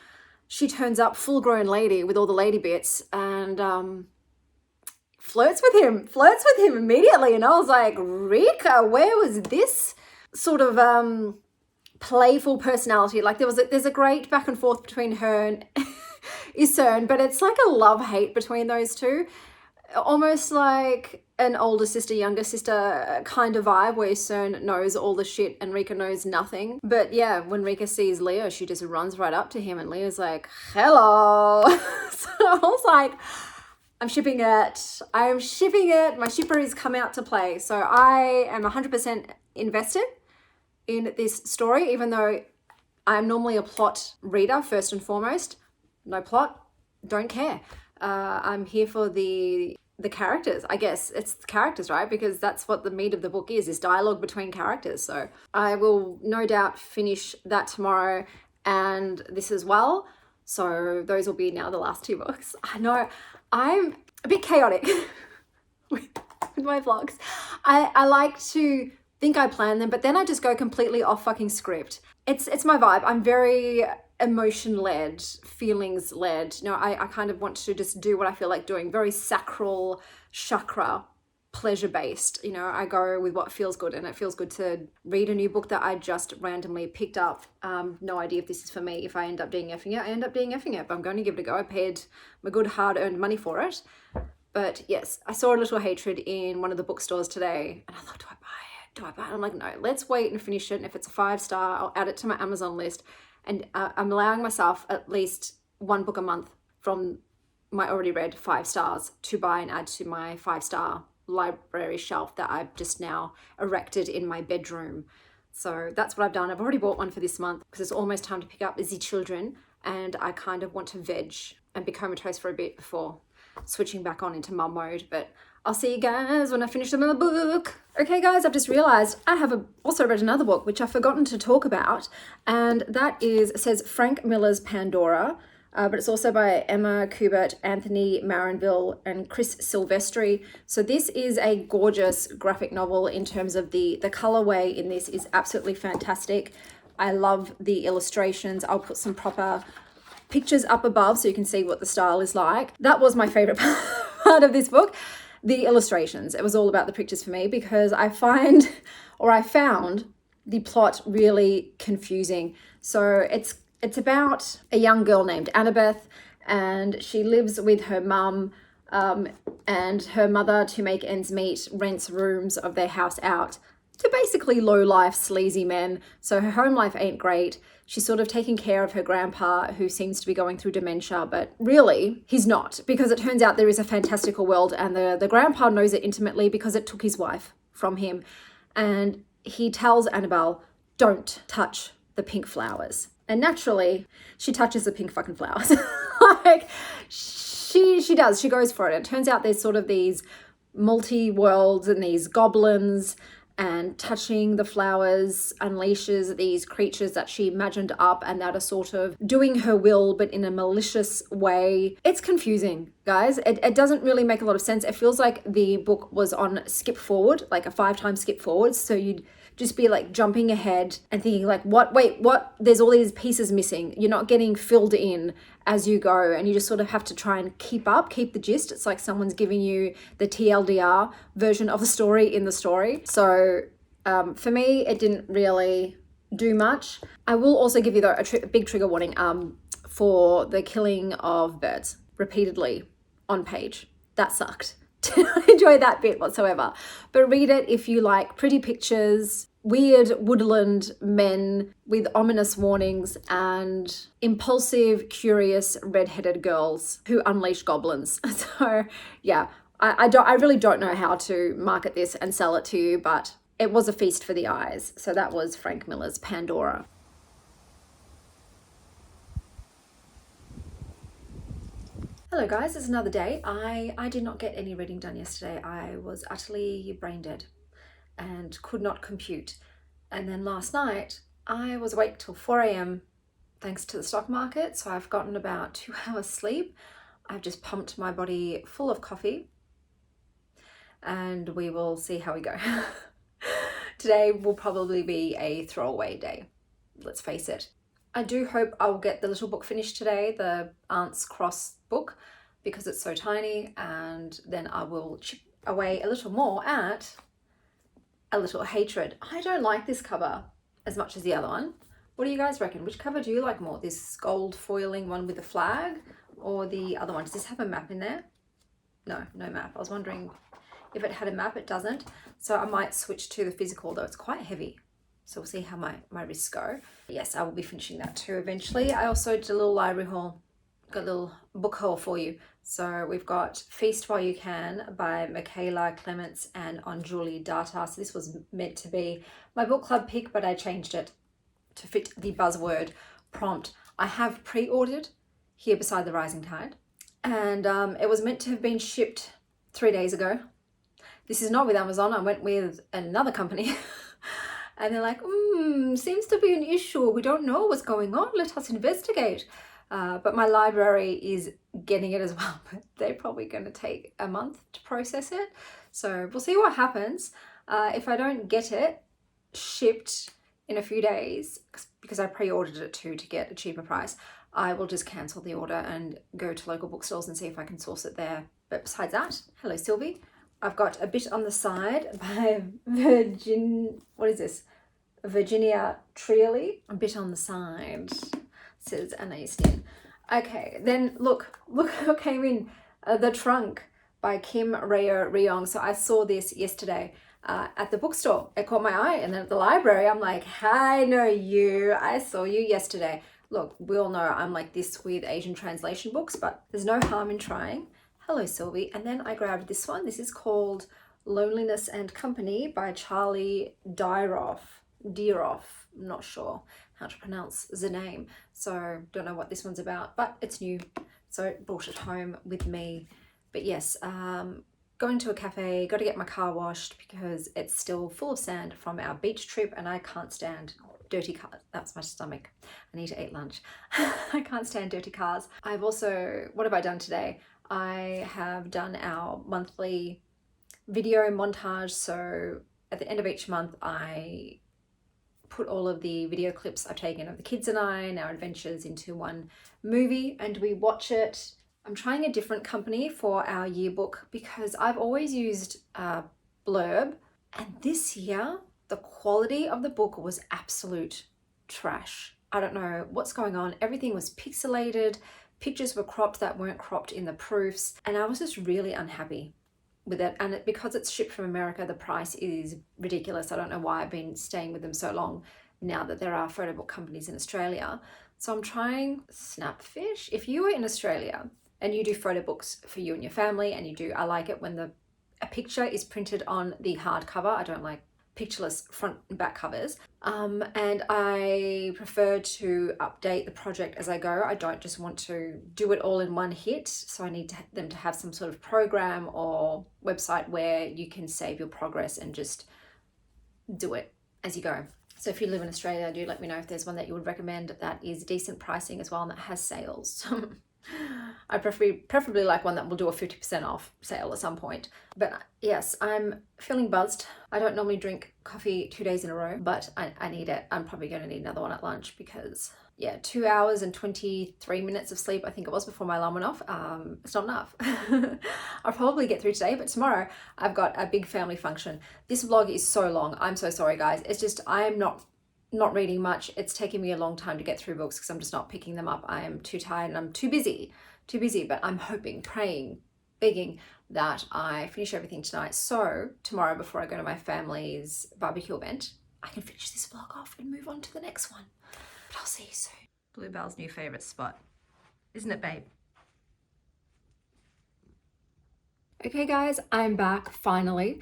[SPEAKER 2] she turns up full grown lady with all the lady bits and flirts with him immediately. And I was like, Rika, where was this sort of playful personality? Like there's a great back and forth between her and Isern, but it's like a love-hate between those two. Almost like an older sister, younger sister kind of vibe where Isern knows all the shit and Rika knows nothing. But yeah, when Rika sees Leo, she just runs right up to him and Leo's like, hello. So I was like, I'm shipping it. My shipper has come out to play. So I am 100% invested in this story, even though I'm normally a plot reader first and foremost. No plot, don't care. I'm here for the characters. I guess it's the characters, right? Because that's what the meat of the book is dialogue between characters. So I will no doubt finish that tomorrow and this as well. So those will be now the last two books. I know I'm a bit chaotic with my vlogs. I like to think I plan them, but then I just go completely off fucking script. It's my vibe. I'm very emotion-led, feelings-led. You know, I kind of want to just do what I feel like doing. Very sacral, chakra, pleasure-based. You know, I go with what feels good, and it feels good to read a new book that I just randomly picked up. No idea if this is for me. If I end up DNFing it, I end up DNFing it, but I'm going to give it a go. I paid my good hard-earned money for it. But yes, I saw A Little Hatred in one of the bookstores today, and I thought, do I buy it? I'm like, no, let's wait and finish it. And if it's a 5-star, I'll add it to my Amazon list. And I'm allowing myself at least one book a month from my already read 5 stars to buy and add to my 5-star library shelf that I've just now erected in my bedroom. So that's what I've done. I've already bought one for this month because it's almost time to pick up the children, and I kind of want to veg and be comatose for a bit before switching back on into mum mode. But I'll see you guys when I finish another book. Okay guys, I've just realized I have also read another book which I've forgotten to talk about, and that says Frank Miller's Pandora, but it's also by Emma Kubert, Anthony Marinville and Chris Silvestri. So this is a gorgeous graphic novel in terms of the colorway in this is absolutely fantastic. I love the illustrations. I'll put some proper pictures up above so you can see what the style is like. That was my favorite part of this book. The illustrations. It was all about the pictures for me because I found the plot really confusing. So it's about a young girl named Annabeth, and she lives with her mum, and her mother, to make ends meet, rents rooms of their house out to basically low-life sleazy men. So her home life ain't great. She's sort of taking care of her grandpa, who seems to be going through dementia, but really he's not, because it turns out there is a fantastical world, and the grandpa knows it intimately because it took his wife from him. And he tells Annabelle, don't touch the pink flowers. And naturally, she touches the pink fucking flowers. Like, she does. She goes for it. It turns out there's sort of these multi-worlds and these goblins, and touching the flowers unleashes these creatures that she imagined up and that are sort of doing her will, but in a malicious way. It's confusing. guys. It doesn't really make a lot of sense. It feels like the book was on skip forward, like a 5-time skip forward. So you'd just be like jumping ahead and thinking like, what? There's all these pieces missing. You're not getting filled in as you go, and you just sort of have to try and keep the gist. It's like someone's giving you the TLDR version of the story in the story. So for me, it didn't really do much. I will also give you though a big trigger warning for the killing of birds repeatedly on page. That sucked. Didn't enjoy that bit whatsoever. But read it if you like pretty pictures, weird woodland men with ominous warnings, and impulsive, curious, red-headed girls who unleash goblins. So yeah, I really don't know how to market this and sell it to you, but it was a feast for the eyes. So that was Frank Miller's Pandora. Hello guys, it's another day. I did not get any reading done yesterday. I was utterly brain dead and could not compute. And then last night, I was awake till 4 a.m. thanks to the stock market. So I've gotten about 2 hours sleep. I've just pumped my body full of coffee and we will see how we go. Today will probably be a throwaway day, let's face it. I do hope I will get the little book finished today, the Aunt's Cross book, because it's so tiny, and then I will chip away a little more at A Little Hatred. I don't like this cover as much as the other one. What do you guys reckon? Which cover do you like more? This gold foiling one with a flag or the other one? Does this have a map in there? No, no map. I was wondering if it had a map. It doesn't. So I might switch to the physical, though it's quite heavy. So we'll see how my wrists go. Yes, I will be finishing that too eventually. I also did a little library haul, got a little book haul for you. So we've got Feast While You Can by Michaela Clements and on Julie Data. So this was meant to be my book club pick, but I changed it to fit the buzzword prompt. I have pre-ordered Here Beside the Rising Tide, and it was meant to have been shipped 3 days ago. This is not with Amazon. I went with another company. And they're like, seems to be an issue. We don't know what's going on. Let us investigate. But my library is getting it as well. But they're probably going to take a month to process it. So we'll see what happens. If I don't get it shipped in a few days, because I pre-ordered it too to get a cheaper price, I will just cancel the order and go to local bookstores and see if I can source it there. But besides that, hello Sylvie. I've got A Bit on the Side by Virginia Trioli. A Bit on the Side, says Anastin. Okay, then look who came in. The Trunk by Kim Reo Ryong. So I saw this yesterday at the bookstore. It caught my eye, and then at the library, I'm like, I know you. I saw you yesterday. Look, we all know I'm like this with Asian translation books, but there's no harm in trying. Hello, Sylvie. And then I grabbed this one. This is called Loneliness and Company by Charlie Dieroff. I'm not sure how to pronounce the name. So don't know what this one's about, but it's new. So brought it home with me. But yes, going to a cafe, got to get my car washed because it's still full of sand from our beach trip and I can't stand dirty cars. That's my stomach. I need to eat lunch. I can't stand dirty cars. I've also, what have I done today? I have done our monthly video montage. So at the end of each month, I put all of the video clips I've taken of the kids and I and our adventures into one movie and we watch it. I'm trying a different company for our yearbook because I've always used Blurb, and this year the quality of the book was absolute trash. I don't know what's going on. Everything was pixelated. Pictures were cropped that weren't cropped in the proofs, and I was just really unhappy with it. And because it's shipped from America, the price is ridiculous. I don't know why I've been staying with them so long now that there are photo book companies in Australia. So I'm trying Snapfish. If you are in Australia and you do photo books for you and your family, and you do, I like it when a picture is printed on the hardcover. I don't like pictureless front and back covers, and I prefer to update the project as I go. I don't just want to do it all in one hit, so I need them to have some sort of program or website where you can save your progress and just do it as you go. So if you live in Australia, do let me know if there's one that you would recommend that is decent pricing as well and that has sales. I preferably like one that will do a 50% off sale at some point. But yes, I'm feeling buzzed. I don't normally drink coffee 2 days in a row, but I need it. I'm probably going to need another one at lunch because, yeah, 2 hours and 23 minutes of sleep, I think it was, before my alarm went off. It's not enough. I'll probably get through today, but tomorrow I've got a big family function. This vlog is so long. I'm so sorry, guys. It's just I'm not reading much. It's taking me a long time to get through books because I'm just not picking them up. I am too tired and I'm too busy, but I'm hoping, praying, begging that I finish everything tonight. So tomorrow, before I go to my family's barbecue event, I can finish this vlog off and move on to the next one. But I'll see you soon. Bluebell's new favorite spot. Isn't it, babe? Okay, guys, I'm back finally.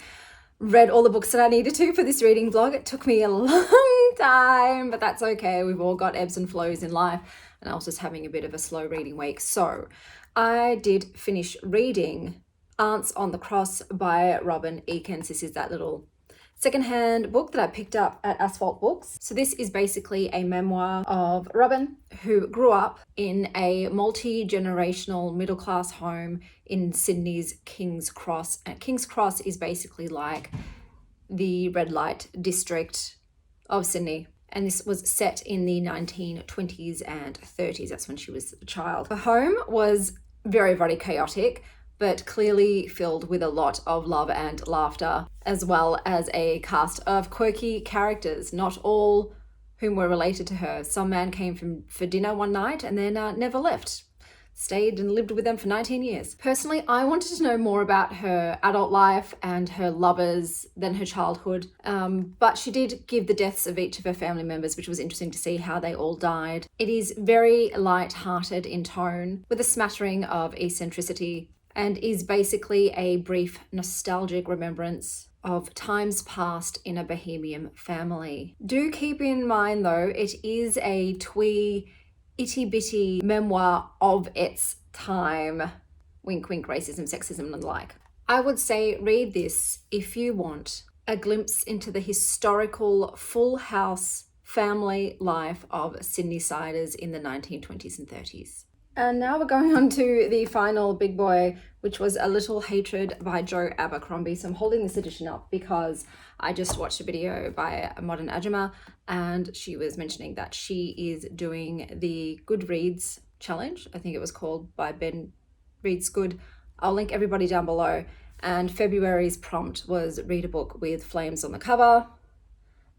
[SPEAKER 2] Read all the books that I needed to for this reading vlog. It took me a long time, but that's okay. We've all got ebbs and flows in life, and I was just having a bit of a slow reading week. So I did finish reading Aunts on the Cross by Robin Eakins. This is that little secondhand book that I picked up at Asphalt Books. So this is basically a memoir of Robin, who grew up in a multi-generational middle-class home in Sydney's King's Cross. And King's Cross is basically like the red light district of Sydney. And this was set in the 1920s and 30s. That's when she was a child. The home was very, very chaotic, but clearly filled with a lot of love and laughter, as well as a cast of quirky characters, not all whom were related to her. Some man came for dinner one night and then never left. Stayed and lived with them for 19 years. Personally, I wanted to know more about her adult life and her lovers than her childhood, but she did give the deaths of each of her family members, which was interesting to see how they all died. It is very light-hearted in tone, with a smattering of eccentricity, and is basically a brief nostalgic remembrance of times past in a bohemian family. Do keep in mind though, it is a twee, itty-bitty memoir of its time. Wink, wink, racism, sexism, and the like. I would say read this if you want a glimpse into the historical full house family life of Sydney-siders in the 1920s and 30s. And now we're going on to the final big boy, which was A Little Hatred by Jo Abercrombie. So I'm holding this edition up because I just watched a video by a Modern Ajumma, and she was mentioning that she is doing the Goodreads challenge, I think it was called, by Ben Reads Good. I'll link everybody down below. And February's prompt was read a book with flames on the cover,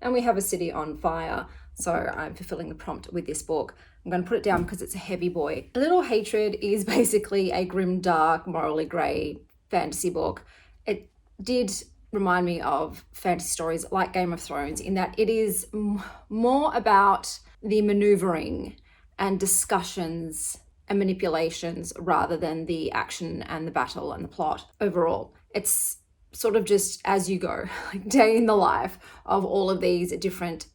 [SPEAKER 2] and we have a city on fire. So I'm fulfilling the prompt with this book. I'm going to put it down because it's a heavy boy. A Little Hatred is basically a grim, dark, morally grey fantasy book. It did remind me of fantasy stories like Game of Thrones in that it is more about the maneuvering and discussions and manipulations rather than the action and the battle and the plot overall. It's sort of just as you go, like day in the life of all of these different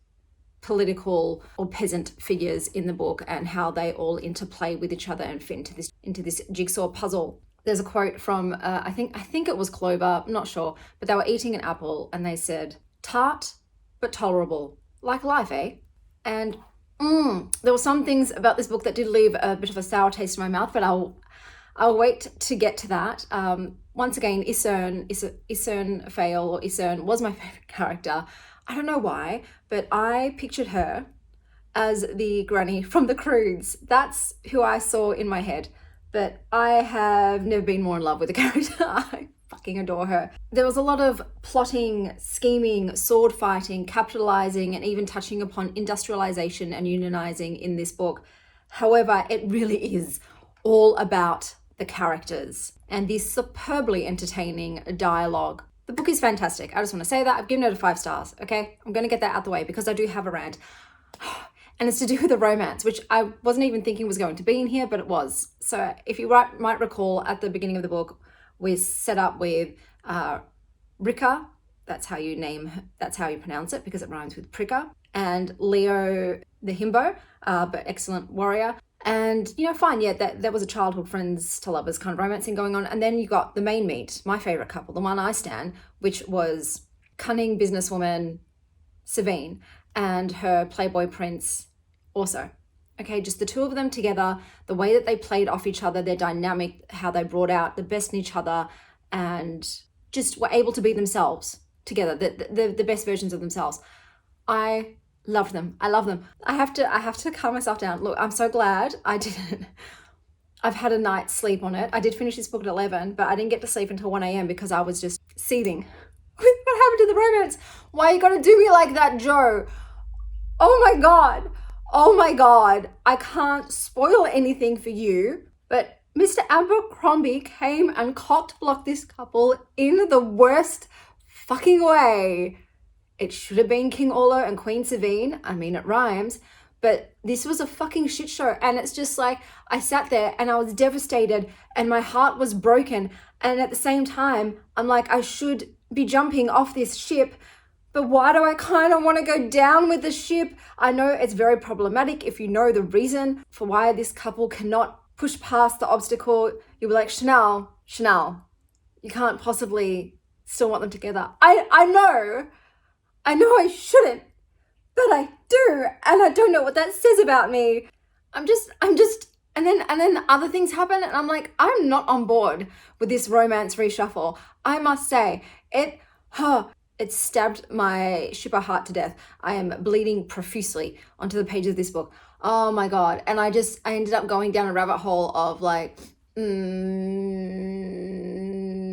[SPEAKER 2] political or peasant figures in the book and how they all interplay with each other and fit into this jigsaw puzzle. There's a quote from I think it was Clover, I'm not sure, but they were eating an apple and they said, "Tart but tolerable, like life, eh?" And there were some things about this book that did leave a bit of a sour taste in my mouth, but I'll wait to get to that. Once again, Isern Fail, or Isern, was my favorite character. I don't know why, but I pictured her as the granny from The Croods. That's who I saw in my head, but I have never been more in love with the character. I fucking adore her. There was a lot of plotting, scheming, sword fighting, capitalizing, and even touching upon industrialization and unionizing in this book. However, it really is all about the characters and the superbly entertaining dialogue. The book is fantastic. I just want to say that. I've given it 5 stars, okay? I'm going to get that out the way because I do have a rant. And it's to do with a romance, which I wasn't even thinking was going to be in here, but it was. So if you might recall, at the beginning of the book, we set up with Rika. That's how you pronounce it because it rhymes with pricker. And Leo the himbo, but excellent warrior. And, you know, fine, yeah, that was a childhood friends to lovers kind of romancing going on. And then you got the main meat, my favorite couple, the one I stan, which was cunning businesswoman Savine and her playboy prince also. Okay, just the two of them together, the way that they played off each other, their dynamic, how they brought out the best in each other and just were able to be themselves together, the best versions of themselves. I loved them. I love them. I have to calm myself down. Look, I'm so glad I didn't. I've had a night's sleep on it. I did finish this book at 11, but I didn't get to sleep until 1 a.m. because I was just seething. What happened to the romance? Why you gotta do me like that, Joe? Oh my God. Oh my God. I can't spoil anything for you, but Mr. Abercrombie came and cock-blocked this couple in the worst fucking way. It should have been King Orlo and Queen Savine. I mean, it rhymes, but this was a fucking shit show. And it's just like, I sat there and I was devastated and my heart was broken. And at the same time, I'm like, I should be jumping off this ship, but why do I kind of want to go down with the ship? I know it's very problematic. If you know the reason for why this couple cannot push past the obstacle, you'll be like, Chanel, you can't possibly still want them together. I know I shouldn't, but I do, and I don't know what that says about me. I'm just, and then other things happen, and I'm like, I'm not on board with this romance reshuffle. I must say, it stabbed my shipper heart to death. I am bleeding profusely onto the page of this book. Oh my God. And I ended up going down a rabbit hole of like, I'm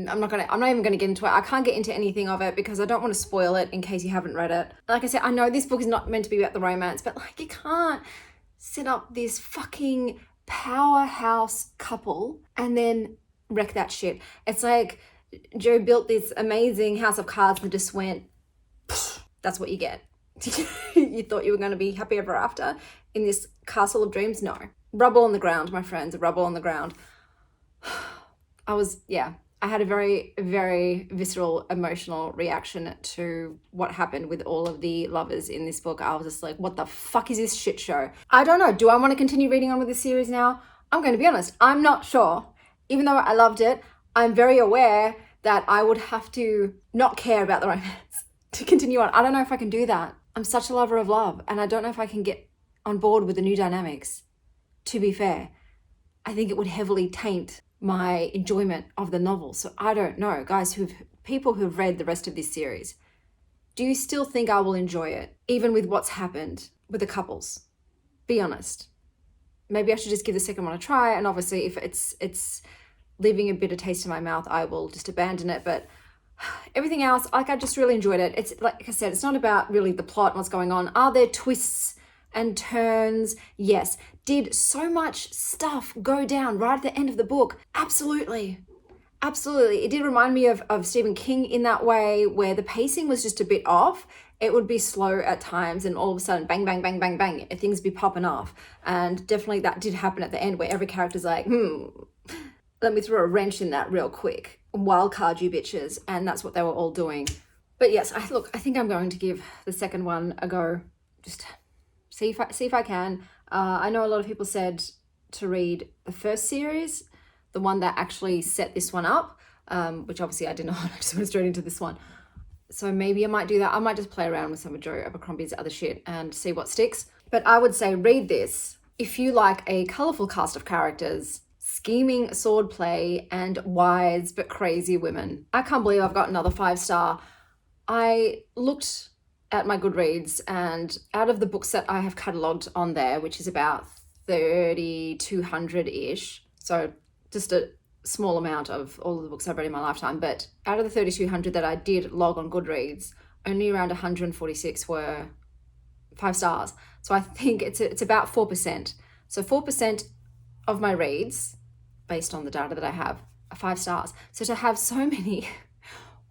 [SPEAKER 2] not even gonna get into it. I can't get into anything of it because I don't want to spoil it in case you haven't read it. Like I said, I know this book is not meant to be about the romance, but like, you can't set up this fucking powerhouse couple and then wreck that shit. It's like Joe built this amazing house of cards and just went, that's what you get. You thought you were going to be happy ever after in this castle of dreams? No. Rubble on the ground, my friends, rubble on the ground. I had a very, very visceral, emotional reaction to what happened with all of the lovers in this book. I was just like, what the fuck is this shit show? I don't know. Do I want to continue reading on with this series now? I'm going to be honest. I'm not sure. Even though I loved it, I'm very aware that I would have to not care about the romance to continue on. I don't know if I can do that. I'm such a lover of love, and I don't know if I can get on board with the new dynamics. To be fair, I think it would heavily taint my enjoyment of the novel. So I don't know, guys, people who've read the rest of this series, do you still think I will enjoy it, even with what's happened with the couples? Be honest. Maybe I should just give the second one a try, and obviously if it's leaving a bitter taste in my mouth, I will just abandon it. But everything else, like, I just really enjoyed it. It's like I said, it's not about really the plot and what's going on. Are there twists and turns? Yes. Did so much stuff go down right at the end of the book? Absolutely. It did remind me of Stephen King in that way, where the pacing was just a bit off. It would be slow at times, and all of a sudden, bang, bang, bang, bang, bang, things be popping off. And definitely that did happen at the end, where every character's like, let me throw a wrench in that real quick. Wild card, you bitches. And that's what they were all doing. But yes, I think I'm going to give the second one a go. Just see if I can. I know a lot of people said to read the first series, the one that actually set this one up, which obviously I did not. I just went straight into this one. So maybe I might do that. I might just play around with some of Joe Abercrombie's other shit and see what sticks. But I would say read this if you like a colourful cast of characters, scheming swordplay, and wise but crazy women. I can't believe I've got another 5-star. I looked at my Goodreads, and out of the books that I have catalogued on there, which is about 3,200-ish, so just a small amount of all of the books I've read in my lifetime, but out of the 3,200 that I did log on Goodreads, only around 146 were 5 stars. So I think it's about 4%. So 4% of my reads, based on the data that I have, are 5 stars. So to have so many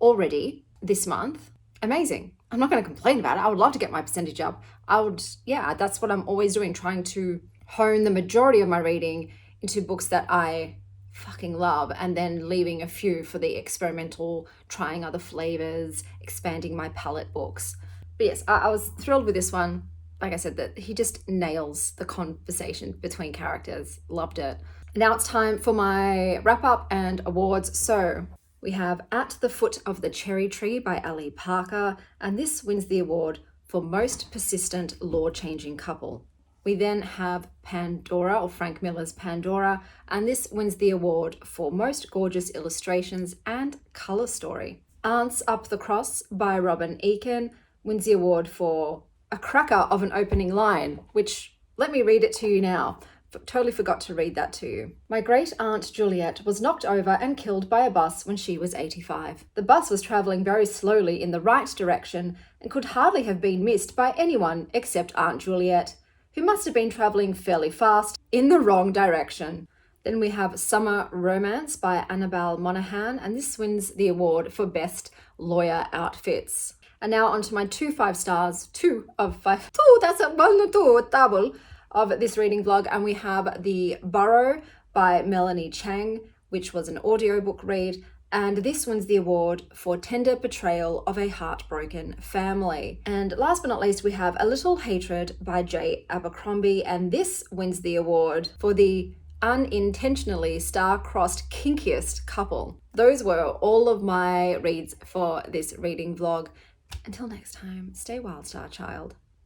[SPEAKER 2] already this month, amazing. I'm not going to complain about it. I would love to get my percentage up. That's what I'm always doing, trying to hone the majority of my reading into books that I fucking love, and then leaving a few for the experimental, trying other flavors, expanding my palette books. But yes, I was thrilled with this one. Like I said, that he just nails the conversation between characters. Loved it. Now it's time for my wrap up and awards. So we have At the Foot of the Cherry Tree by Ali Parker, and this wins the award for most persistent law-changing couple, We then have Pandora, or Frank Miller's Pandora, and this wins the award for Most Gorgeous Illustrations and Colour Story. Aunts Up the Cross by Robin Eakin wins the award for a cracker of an opening line, which, let me read it to you now. Totally forgot to read that to you. My great aunt Juliet was knocked over and killed by a bus when she was 85. The bus was travelling very slowly in the right direction and could hardly have been missed by anyone except Aunt Juliet, who must have been travelling fairly fast in the wrong direction. Then we have Summer Romance by Annabelle Monaghan, and this wins the award for Best Lawyer Outfits. And now onto my 2 5-stars, 2 of 5. 2, that's a 1, 2, double of this reading vlog. And we have the Burrow by Melanie Cheng, which was an audiobook read. And this wins the award for Tender Portrayal of a Heartbroken Family. And last but not least, we have A Little Hatred by J. Abercrombie, and this wins the award for the unintentionally star-crossed kinkiest couple. Those were all of my reads for this reading vlog. Until next time, stay wild, star child.